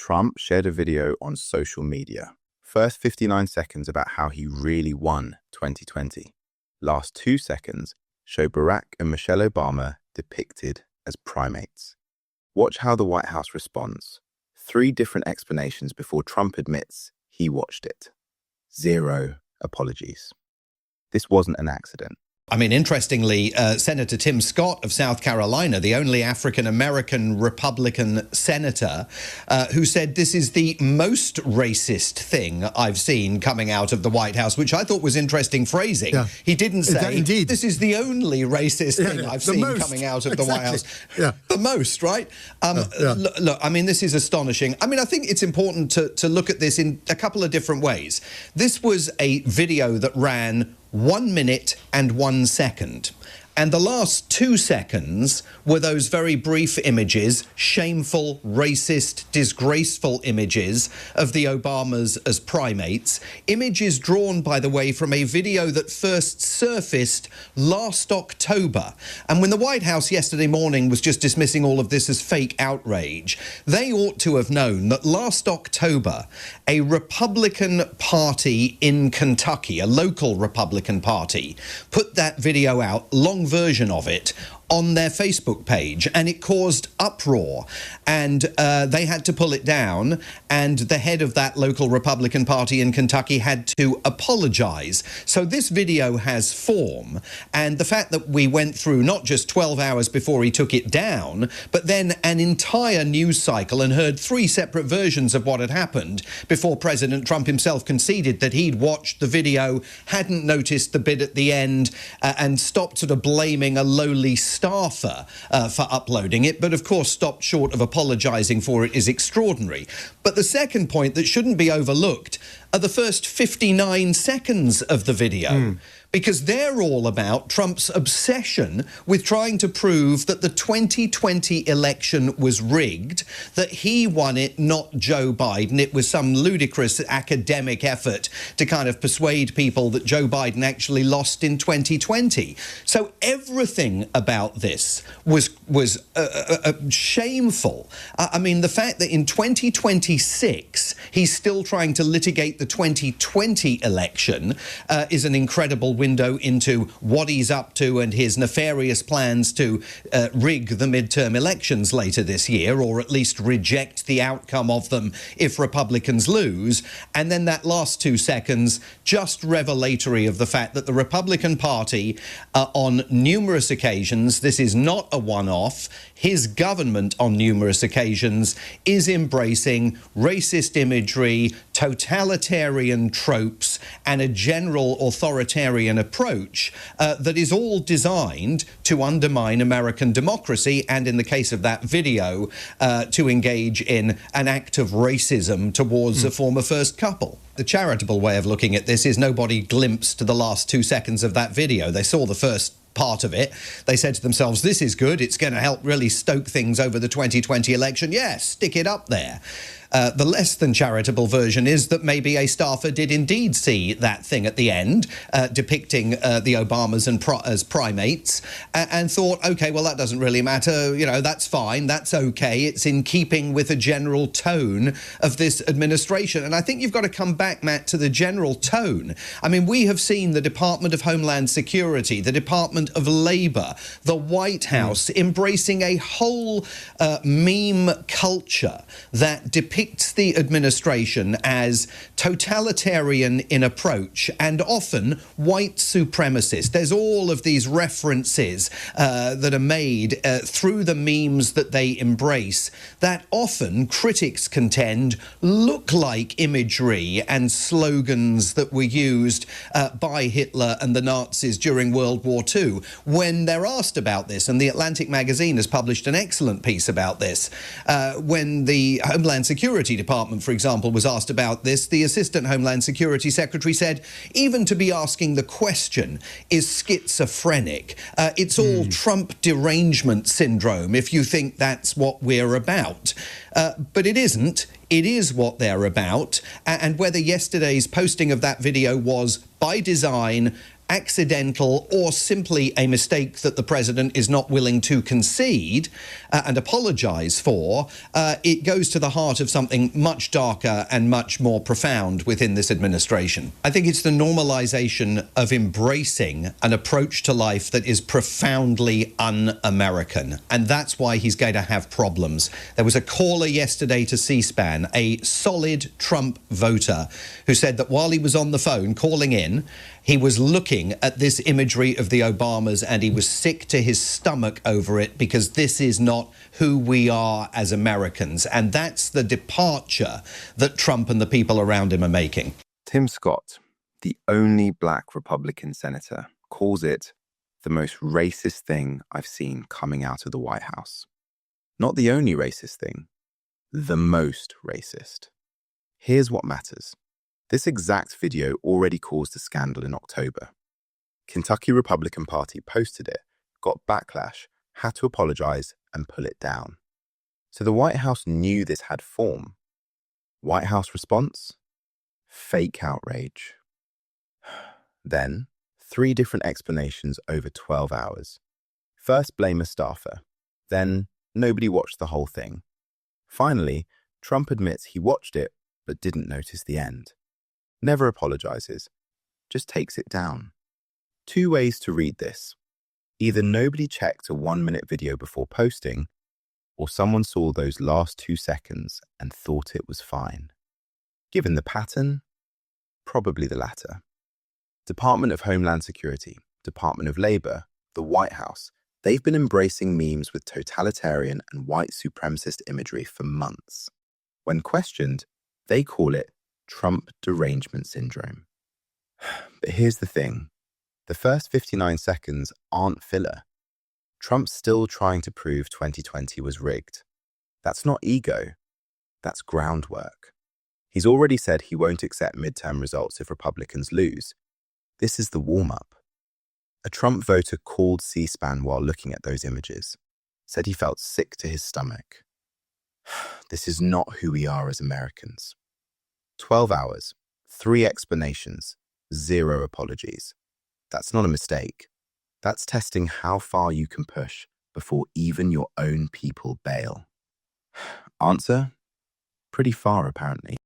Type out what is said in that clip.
Trump shared a video on social media. First 59 seconds about how he really won 2020. Last 2 seconds show Barack and Michelle Obama depicted as primates. Watch how the White House responds. 3 different explanations before Trump admits he watched it. 0 apologies. This wasn't an accident. I mean, interestingly, Senator Tim Scott of South Carolina, the only African-American Republican senator, who said this is the most racist thing I've seen coming out of the White House, which I thought was interesting phrasing. Yeah. He didn't say, this is the only racist thing I've seen coming out of the White House. Yeah. The most, right? Look, I mean, this is astonishing. I mean, I think it's important to look at this in a couple of different ways. This was a video that ran 1 minute and 1 second. And the last 2 seconds were those very brief images, shameful, racist, disgraceful images of the Obamas as primates. Images drawn, by the way, from a video that first surfaced last October. And when the White House yesterday morning was just dismissing all of this as fake outrage, they ought to have known that last October, a Republican Party in Kentucky, a local Republican Party, put that video out, long version of it, on their Facebook page, and it caused uproar, and they had to pull it down, and the head of that local Republican Party in Kentucky had to apologize. So this video has form, and the fact that we went through not just 12 hours before he took it down, but then an entire news cycle and heard 3 separate versions of what had happened before President Trump himself conceded that he'd watched the video, hadn't noticed the bit at the end, and stopped sort of blaming a lowly staffer for uploading it, but of course stopped short of apologising for it, is extraordinary. But the second point that shouldn't be overlooked are the first 59 seconds of the video. Because they're all about Trump's obsession with trying to prove that the 2020 election was rigged, that he won it, not Joe Biden. It was some ludicrous academic effort to kind of persuade people that Joe Biden actually lost in 2020. So everything about this was shameful. I mean, the fact that in 2026 he's still trying to litigate the 2020 election is an incredible window into what he's up to and his nefarious plans to rig the midterm elections later this year, or at least reject the outcome of them if Republicans lose. And then that last 2 seconds, just revelatory of the fact that the Republican Party, on numerous occasions, this is not a one-off, his government on numerous occasions is embracing racist imagery, totalitarian tropes, and a general authoritarian approach that is all designed to undermine American democracy, and in the case of that video, to engage in an act of racism towards a former first couple. The charitable way of looking at this is nobody glimpsed the last 2 seconds of that video. They saw the first part of it. They said to themselves, this is good, it's going to help really stoke things over the 2020 election. Yes, stick it up there. The less than charitable version is that maybe a staffer did indeed see that thing at the end, depicting the Obamas as primates, and thought, OK, well, that doesn't really matter. You know, that's fine. That's OK. It's in keeping with a general tone of this administration. And I think you've got to come back, Matt, to the general tone. I mean, we have seen the Department of Homeland Security, the Department of Labor, the White House embracing a whole meme culture that depicts the administration as totalitarian in approach and often white supremacist. There's all of these references that are made through the memes that they embrace that often, critics contend, look like imagery and slogans that were used by Hitler and the Nazis during World War II. When they're asked about this, and the Atlantic magazine has published an excellent piece about this, when the Homeland Security Department, for example, was asked about this, the Assistant Homeland Security Secretary said, even to be asking the question is schizophrenic. It's all Trump derangement syndrome, if you think that's what we're about. But it isn't. It is what they're about. And whether yesterday's posting of that video was by design accidental or simply a mistake that the president is not willing to concede and apologise for, it goes to the heart of something much darker and much more profound within this administration. I think it's the normalisation of embracing an approach to life that is profoundly un-American, and that's why he's going to have problems. There was a caller yesterday to C-SPAN, a solid Trump voter, who said that while he was on the phone calling in, he was looking at this imagery of the Obamas and he was sick to his stomach over it because this is not who we are as Americans. And that's the departure that Trump and the people around him are making. Tim Scott, the only black Republican senator, calls it the most racist thing I've seen coming out of the White House. Not the only racist thing, the most racist. Here's what matters. This exact video already caused a scandal in October. Kentucky Republican Party posted it, got backlash, had to apologize and pull it down. So the White House knew this had form. White House response? Fake outrage. Then, 3 different explanations over 12 hours. First, blame a staffer. Then, nobody watched the whole thing. Finally, Trump admits he watched it but didn't notice the end. Never apologizes, just takes it down. 2 ways to read this. Either nobody checked a 1-minute video before posting, or someone saw those last 2 seconds and thought it was fine. Given the pattern, probably the latter. Department of Homeland Security, Department of Labor, the White House, they've been embracing memes with totalitarian and white supremacist imagery for months. When questioned, they call it Trump derangement syndrome. But here's the thing. The first 59 seconds aren't filler. Trump's still trying to prove 2020 was rigged. That's not ego. That's groundwork. He's already said he won't accept midterm results if Republicans lose. This is the warm-up. A Trump voter called C-SPAN while looking at those images. Said he felt sick to his stomach. This is not who we are as Americans. 12 hours, 3 explanations, 0 apologies. That's not a mistake. That's testing how far you can push before even your own people bail. Answer? Pretty far, apparently.